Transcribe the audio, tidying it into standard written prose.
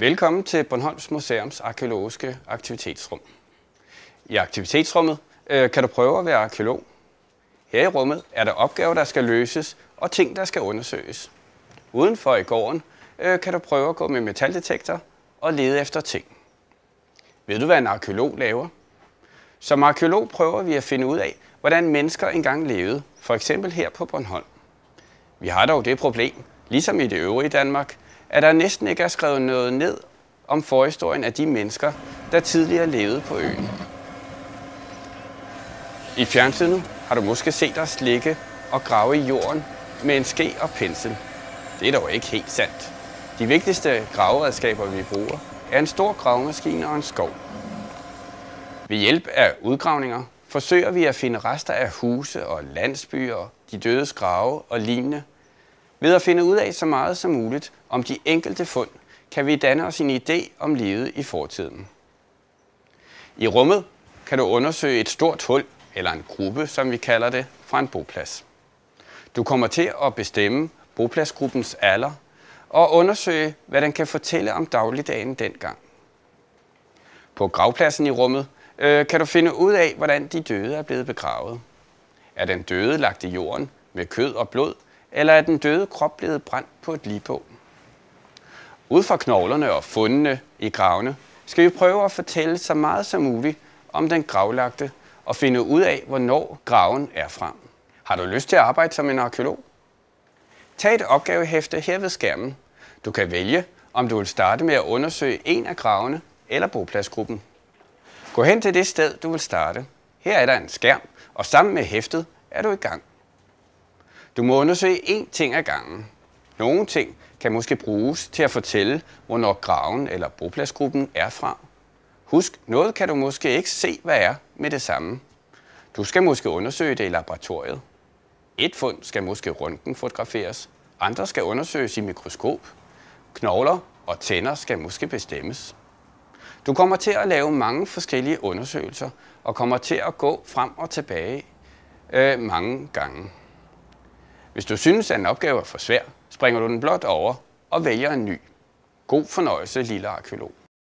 Velkommen til Bornholms Museums arkæologiske aktivitetsrum. I aktivitetsrummet kan du prøve at være arkæolog. Her i rummet er der opgaver, der skal løses og ting, der skal undersøges. Udenfor i gården kan du prøve at gå med metaldetektor og lede efter ting. Ved du, hvad en arkæolog laver? Som arkæolog prøver vi at finde ud af, hvordan mennesker engang levede, for eksempel her på Bornholm. Vi har dog det problem, ligesom i det øvrige Danmark, at der næsten ikke er skrevet noget ned om forhistorien af de mennesker, der tidligere levede på øen. I fjernsynet har du måske set os ligge og grave i jorden med en ske og pensel. Det er dog ikke helt sandt. De vigtigste graveredskaber, vi bruger, er en stor gravemaskine og en skov. Ved hjælp af udgravninger forsøger vi at finde rester af huse og landsbyer, de dødes grave og lignende. Ved at finde ud af så meget som muligt om de enkelte fund, kan vi danne os en idé om livet i fortiden. I rummet kan du undersøge et stort hul, eller en gruppe, som vi kalder det, fra en boplads. Du kommer til at bestemme bopladsgruppens alder og undersøge, hvad den kan fortælle om dagligdagen dengang. På gravpladsen i rummet kan du finde ud af, hvordan de døde er blevet begravet. Er den døde lagt i jorden med kød og blod, eller er den døde krop blevet brændt på et ligbål? Ud fra knoglerne og fundene i gravene skal vi prøve at fortælle så meget som muligt om den gravlagte og finde ud af, hvornår graven er fra. Har du lyst til at arbejde som en arkæolog? Tag et opgavehæfte her ved skærmen. Du kan vælge, om du vil starte med at undersøge en af gravene eller bopladsgruppen. Gå hen til det sted, du vil starte. Her er der en skærm, og sammen med hæftet er du i gang. Du må undersøge én ting ad gangen. Nogle ting kan måske bruges til at fortælle, hvornår graven eller bopladsgruppen er fra. Husk, noget kan du måske ikke se, hvad er med det samme. Du skal måske undersøge det i laboratoriet. Et fund skal måske røntgenfotograferes, andre skal undersøges i mikroskop. Knogler og tænder skal måske bestemmes. Du kommer til at lave mange forskellige undersøgelser og kommer til at gå frem og tilbage mange gange. Hvis du synes, at en opgave er for svær, springer du den blot over og vælger en ny. God fornøjelse, lille arkæolog.